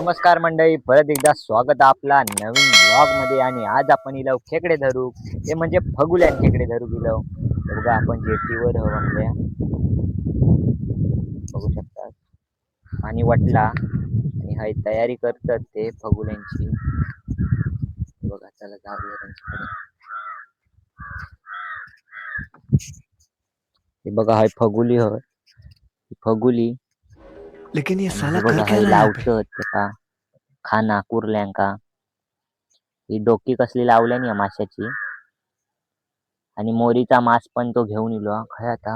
नमस्कार मंडळी, परत एकदा स्वागत आहे आपला नवीन ब्लॉग मध्ये. आणि आज आपण इलो खेकडे धरू, ते म्हणजे फगुल्यान खेकडे धरू गेलो. बघा आपण जेटीवर आपल्या बघू शकता पाणी वाटला आणि हाय तयारी करतात ते फगुल्यांची. बघा चला जाऊया त्यांच्याकडे. हे बघा हाय फगुली होय, फगुली. लेकिन ये साला हे कर बघा क्या हाय रहा है यहाँ पे? लावतं ते का खाना कुर्ल्यांका. ही डोकी कसली लावल्यानी या माशाची. आणि मोरीचा मांस पण तो घेऊन इलो काय आता.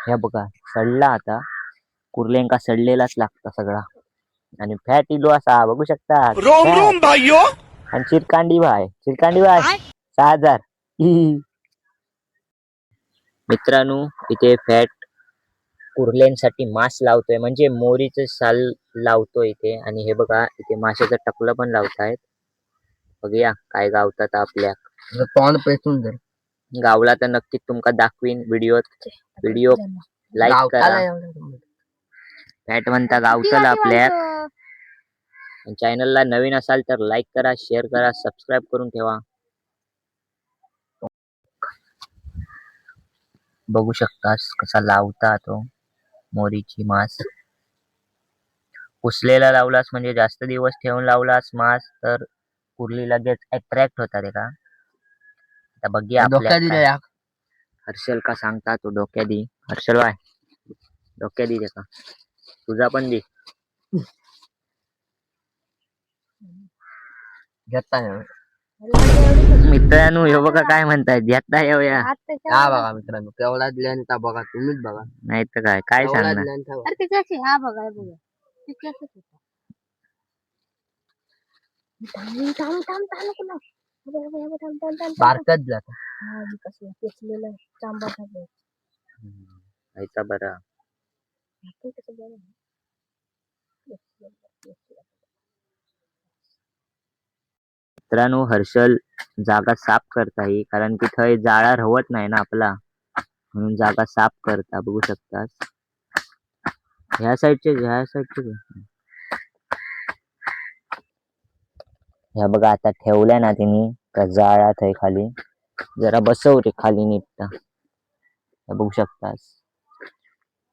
हे बघा सडला आता, कुर्ल्यांका सडलेलाच लागता सगळा. आणि फॅट इलो असा बघू शकता. रोम रोम भाइयों. आणि चिरकांडी भाय 6,000. मित्रांनो इथे फॅट कुर्ल्यांसाठी मांस लावतोय, म्हणजे मोरीचं साल लावतोय इथे. आणि हे बघा इथे माशाचं टकलं पण लावतायत. बघूया काय गावतात आपल्या. तोंड पेटून दे. गावला तर नक्कीच तुमका दाखवीन व्हिडिओ लाईक करा. फॅट म्हणता गावतला आपल्या. चॅनलला नवीन असाल तर लाईक करा, शेअर करा, सबस्क्राईब करून ठेवा. बघू शकतास कसा लावता तो मोरीची मांस. पुसलेला लावलास म्हणजे जास्त दिवस ठेवून लावलास मांस तर कुर्ली लगेच अट्रॅक्ट होतात का. आता बघूया आपल्या हर्षल का सांगता तो डोक्या दी. हर्षल बाय डोक्या दी का तुझा पण दी. घेता मित्रांनो हे बघा काय म्हणताय, घेता येऊया. हा बघा मित्रांनो, केवढा दिल्यानंतर बघा तुम्हीच बघा. नाही तर काय सांगणार. बारकच जात. ऐका बरं मित्रांनो, हर्षल जागा साफ करता ही, कारण की थंय जाळा रवत नाही ना आपला, म्हणून जागा साफ करता. बघू शकता ह्या साईडचे ह्या बघा आता ठेवल्या ना तिने का जाळात आहे खाली. जरा बसव रे खाली निघता. बघू शकतास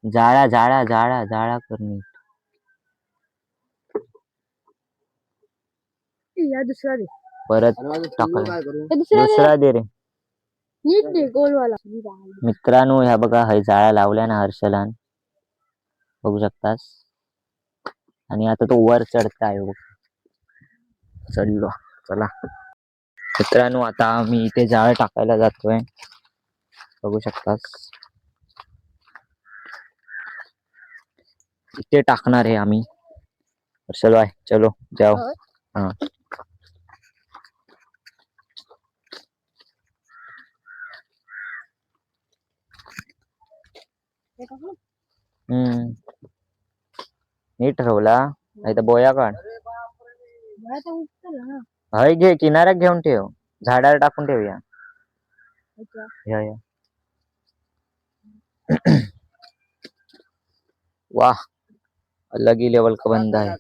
जाळा जाळा जाळा जाळा करणे. दुसरा दे परत टाकला दुसरा दे रे. मित्रांनो ह्या बघा हाय जाळा लावल्या ना हर्षलान, बघू शकतास. आणि आता तो वर चढताय. चढलो चला मित्रांनो, आता मी इथे जाळ टाकायला जातोय. बघू शकतास इथे टाकणार आहे आम्ही. हर्षल भाई चलो जाओ. हाँ नीट ठरवला नाही तर बोया काढ. हय घे किनाऱ्यात घेऊन ठेव, झाडाला टाकून ठेवूया. या या वाह अलग ही लेवल का बंदा है.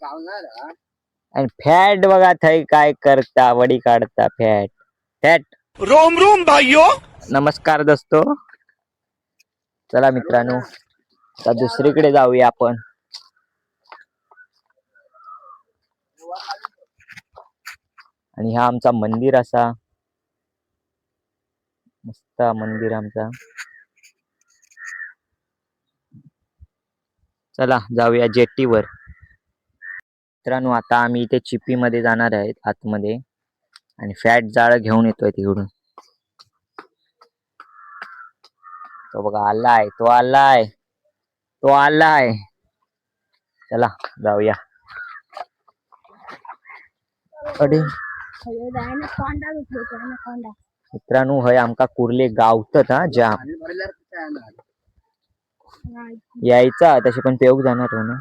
आणि फॅट बघा थय काय करता, वडी काढता फॅट. फॅट रोम रोम भाइयों. नमस्कार दोस्तो. चला मित्रांनो आता दुसरीकडे जाऊया आपण. आणि हा आमचा मंदिर असा मस्त मंदिर आमचा. चला जाऊया जेट्टीवर. मित्रांनो आता आम्ही इथे चिपी मध्ये जाणार आहेत आतमध्ये, आणि फॅट जाळ घेऊन येतोय तिकडून. तो बघा आलाय, तो आलाय, तो आलाय. चला जाऊया. अरे मित्रांनो हय आमका कुर्ले गावतात हा जाम. यायचा तशी पण पेऊक जाणार हो ना.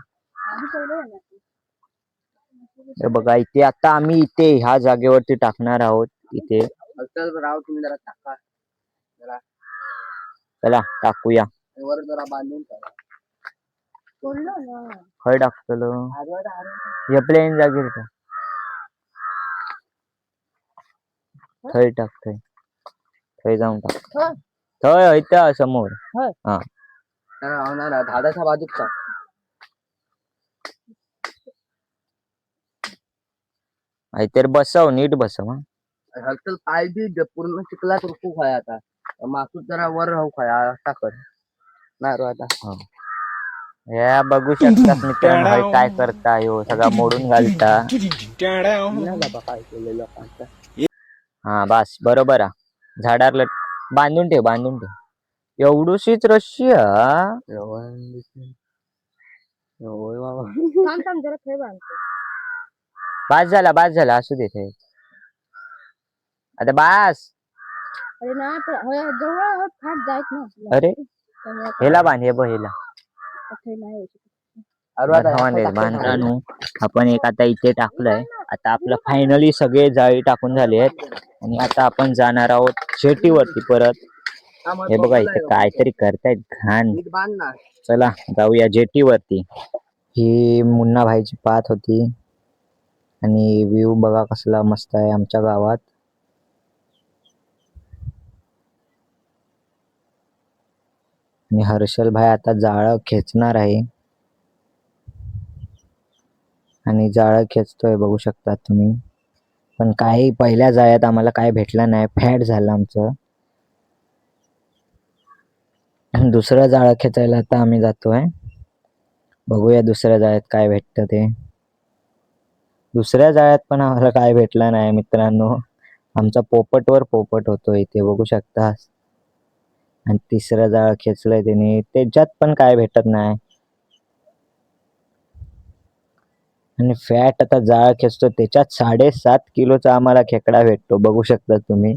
हे बघा इथे आता आम्ही इथे ह्या जागेवरती टाकणार आहोत इथे. राव तुम्ही जरा टाका. चला टाकूया. वर जरा बांधून टाका. खय टाकतलो हे प्लेन जागीर टाक. थंय टाक थंय जाऊन टाक. थंय इथं समोर. हा झाडाच्या बाजूचा तर बसव नीट बसव. हा. हलचल पाय बी पूर्ण चिखलात रुकू खाय आता मासूत जरा वर राहू खाय असा कर नाही रो आता या बघू शकतात मित्रांनो हय काय करता ह्यो सगळा मोडून घालता. बाबा काय केलं लोकांचं. हा बस बरोबर हा. झाडार बांधून ठेव एवढूशीच रशी हा. होय बाबा बास झाला असू दे ते. आता बास. अरे हेला बांध हे बघ हेला. बांधतानू आपण एक आता इथे टाकलंय. आता आपलं फायनली सगळे जाळी टाकून झाले आहेत आणि आता आपण जाणार आहोत शेतीवरती परत. हे बघा इथे काहीतरी करतायत घाण. बांध ना चला जाऊया जेटीवरती. ही मुन्ना भाईची पात होती आणि व्ह्यू बघा कसला मस्त आहे आमच्या गावात. आणि हर्षल भाई आता जाळं खेचणार आहे आणि जाळं खेचतोय बघू शकता तुम्ही. पण काही पहिल्या जाळ्यात आम्हाला काय भेटलं नाही फॅट झालं आमचं. दुसरं जाळं खेचायला आता आम्ही जातोय. बघूया दुसऱ्या जाळ्यात काय भेटतं ते. दुसऱ्या जाळ्यात पण आम्हाला काय भेटलं नाही मित्रांनो. आमचा पोपटवर पोपट होतो इथे बघू शकता. आणि तिसरं जाळं खेचलंय त्याने त्याच्यात पण काय भेटत नाही. आणि फॅट आता जाळ खेचतो त्याच्यात 7.5 किलोचा आम्हाला खेकडा भेटतो बघू शकता तुम्ही.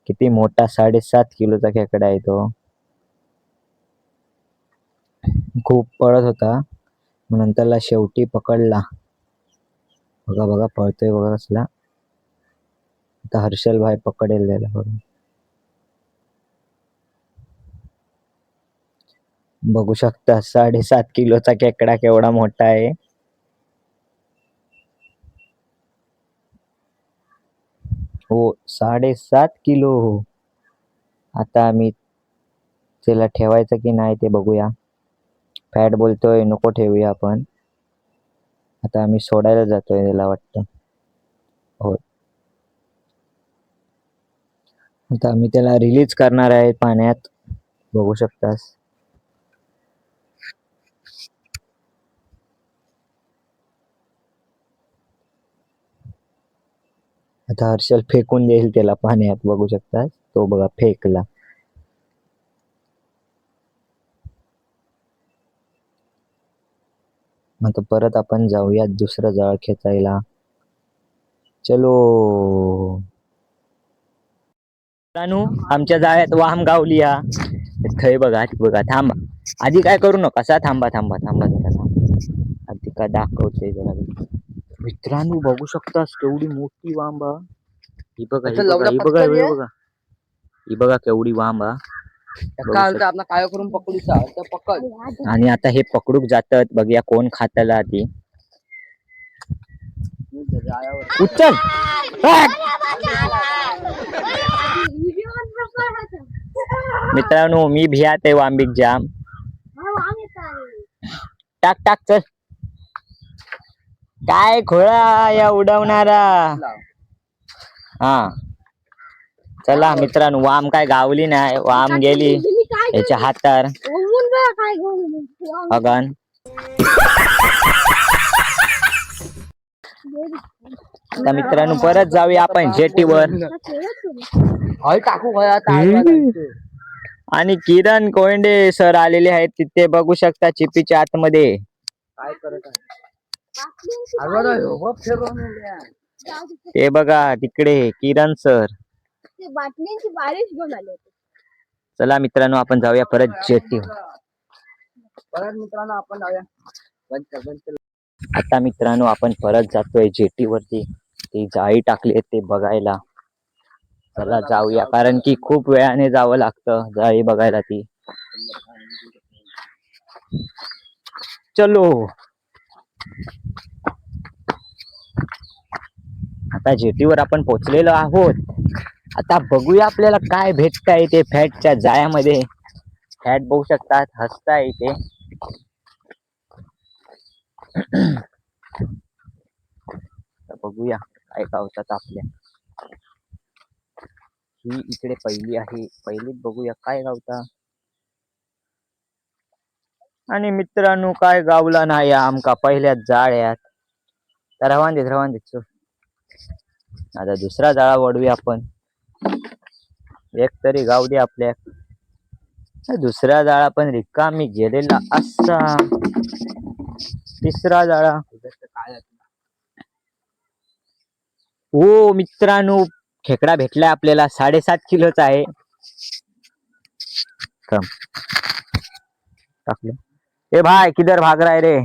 किती मोठा 7.5 किलोचा खेकडा आहे तो. खूप पळत होता नंतरला शेवटी पकडला. बघा पळतोय बघा कसला. आता हर्षल भाई पकडेल त्याला बघा. बघू शकता 7.5 किलोचा खेकडा केवढा मोठा आहे. हो 7.5 किलो. आता आम्ही त्याला ठेवायचं की नाही ते बघूया. फॅट बोलतोय नको ठेवूया आपण. आता आम्ही सोडायला जातोय त्याला वाटतं. हो आता आम्ही त्याला रिलीज करणार आहे पाण्यात बघू शकतास. आता हर्षल फेकून देईल त्याला पाण्यात बघू शकतास. तो बघा फेकला. आता परत आपण जाऊया दुसरं जाळ खेचायला. चलो आमच्या जाळ्यात वाम गावली हा. थंय बघा थांबा आधी काय करू नका थांबा जरा. आधी काय दाखवतोय जरा मित्रांनो बघू शकतास केवढी मोठी वांब हा. ही बघा केवढी वांब हा. आपला काय करून पकडूचा पकड. आणि आता हे पकडूक जातात बघूया कोण खाताला आधी. उचल मित्रांनो मी भियात आहे वांबीक जाम. टाक चल. काय खोळा या उडवणारा. हा चला मित्रांनो वाम काय गावली नाही वाम गेली याच्या हातार. अगन आता मित्रांनो परत जाऊया आपण जेटीवर. टाकू आणि किरण कोयंडे सर आलेले आहेत तिथे बघू शकता चिपीच्या आतमध्ये. काय करत ते बघा तिकडे किरण सर. बाटलींची बारिश घेऊन आले होते. चला मित्रांनो आपण जाऊया परत जेटीवर. परत मित्रांनो आपण जाऊया. आता मित्रांनो आपण परत जातोय जेटीवरती. ती जाळी टाकली ते बघायला. चला जाऊया कारण की खूप वेळाने जावं लागतं जाळी बघायला ती. चलो. आता जेटीवर आपण पोहोचलेलो आहोत. आता बघूया आपल्याला काय भेटता येते फॅटच्या जाळ्यामध्ये. फॅट बघू शकतात, हसता इथे. बघूया काय गावतात आपल्या. ही इकडे पहिली आहे, पहिलीच बघूया काय गावता. आणि मित्रांनो काय गावला नाही आमका पहिल्याच जाळ्यात. तर रवान देत आता दुसरा जाळा वडूया आपण. एक तरी गाव दे आपल्या. दुसरा जाळा पण रिकामी गेलेला असा. तिसरा जाळा. हो मित्रांनो, खेकडा भेटलाय आपल्याला. 7.5 किलोचा आहे. टाकले. ए भाई किधर भाग रहा है रे.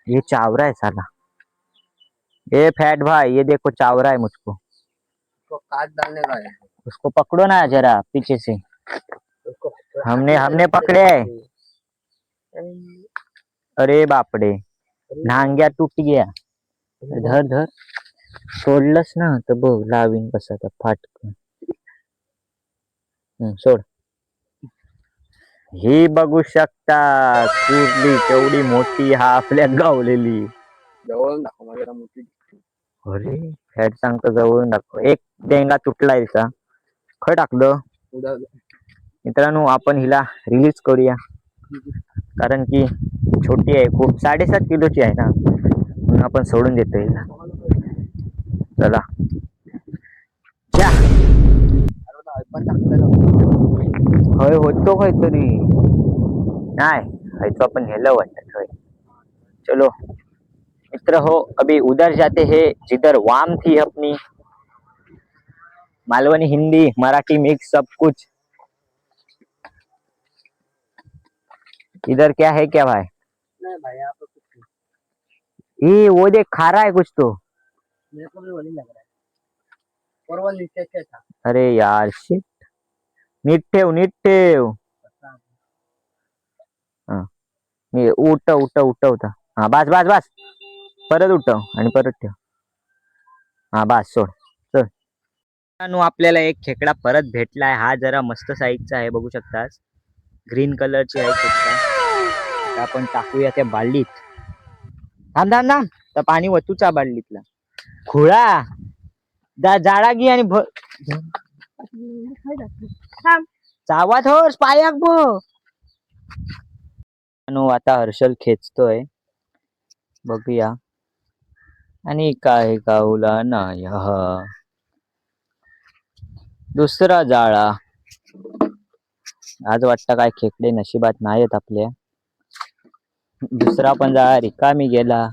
ये चावरा है साला. ए फैट भाई ये देखो चावरा है मुझको. उसको काट डालने का है. उसको पकड़ो ना जरा पीछे से. उसको हमने पकड़े है. अरे बापडे, नांग्या टूट गया. धर धर. सोडलंस ना तर बघ लावीन कसा तर फाटकन. सोड. ही बघू शकता कुर्ली केवढी मोठी हा आपल्या गावलेली. जवळून दाखव मला जरा मोठी. अरे फॅट सांगतो जवळून दाखव. एक डेंगा तुटलाय तिचा. खय टाकलं. मित्रांनो आपण हिला रिलीज करूया, कारण की छोटी आहे खूप. 7.5 किलोची आहे ना, म्हणून आपण सोडून देतो हिला. चला या. होय होतो काहीतरी. नाही खायचो आपण नेलं वाटत. होय चलो मित्र हो, अभी उधर जाते हैं जिधर वाम थी अपनी. मालवनी हिंदी मराठी मिक्स सब कुछ. इधर क्या है क्या भाई. नहीं भाई यहाँ पे कुछ नहीं. ये वो देख खा रहा है कुछ तो. मेरे को भी वही लग रहा है. और वो नीचे से था. अरे यार शिट. नीट ठेव नीट ठेव. उठवता. हा बस बस बस. परत उठव आणि परत ठेव. हा बस सोड. चल आपल्याला एक खेकडा परत भेटलाय. हा जरा मस्त साईजचा आहे बघू शकतास. ग्रीन कलरची आहे खेकडा. आपण टाकूया त्या बाल्डीत. थांब थांब थांब. तर पाणी वतूचा बाल्डीतला. खुळा जाळा घे आणि चावात होस पायाक बघ. आता हर्षल खेचतोय, बघूया. आणि काय गावला नाही. दुसरा जाळा. आज वाटतं काय खेकडे नशिबात नाहीत आपल्या. दुसरा पण जाळा रिकामी गेला.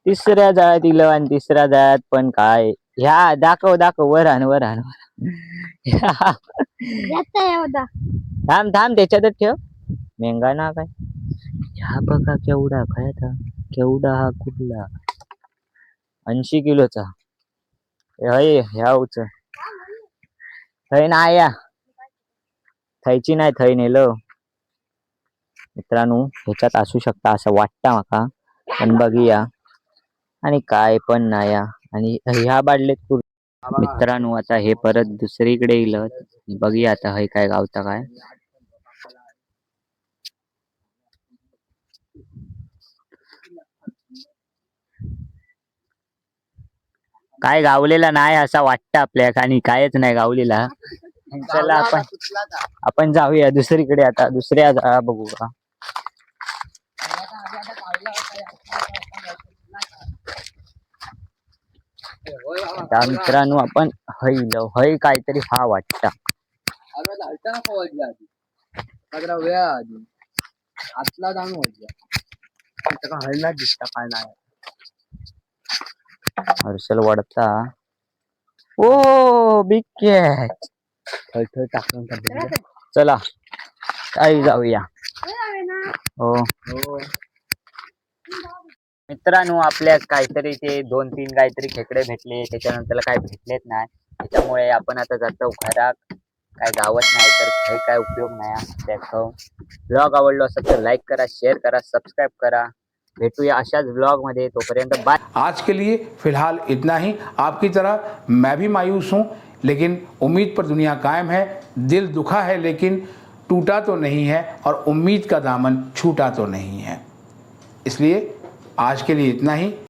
तिसऱ्या जाळ्यात दिलं आणि तिसऱ्या जाळ्यात पण काय. ह्या दाखव दाखव वर आण वर आण. थांब थांब त्याच्यातच ठेव. मेंगा ना काय. ह्या बघा केवढा खायचा. केवढा हा कुठला. 80 किलोचा. ह्या उच थै ना या. थैची नाही थै नेलं. मित्रांनो ह्याच्यात असू शकता असं वाटतं माका, पण बघूया. आणि काय पण नाही. आणि ह्या बाटलीत मित्रांनो आता हे परत दुसरीकडे येईल. बघूया आता हे काय गावता काय. काय गावलेला नाही असं वाटतं आपल्याला, आणि कायच नाही गावलेला. चला आपण जाऊया दुसरीकडे. आता दुसऱ्या जाळा बघू का. आता मित्रांनो आपण हय काहीतरी हा वाटता. आतला जाऊन हळला दिसता काय नाही. हर्षल वाढता. ओ बिग कॅच. टाकून. चला काही जाऊया. हो मित्रांनो आपल्या काहीतरी ते 2-3 काहीतरी खेकडे भेटले. त्याच्यानंतर काय भेटलेच नाही. त्याच्यामुळे आपण आता जातो घरात. काय गावत नाही तर काही काय उपयोग नाही त्या खाऊन. ब्लॉग आवडलो असेल तर लाईक करा, शेअर करा, सबस्क्राईब करा. भेटूया अशाच ब्लॉग मध्ये. तोपर्यंत बाय. आज के लिए फिलहाल इतना ही। आपकी तरह मैं भी मायूस हूँ, लेकिन उम्मीद पर दुनिया कायम है। दिल दुखा है लेकिन टूटा तो नहीं है, और उम्मीद का दामन छूटा तो नहीं है। इसलिए आज के लिए इतना ही।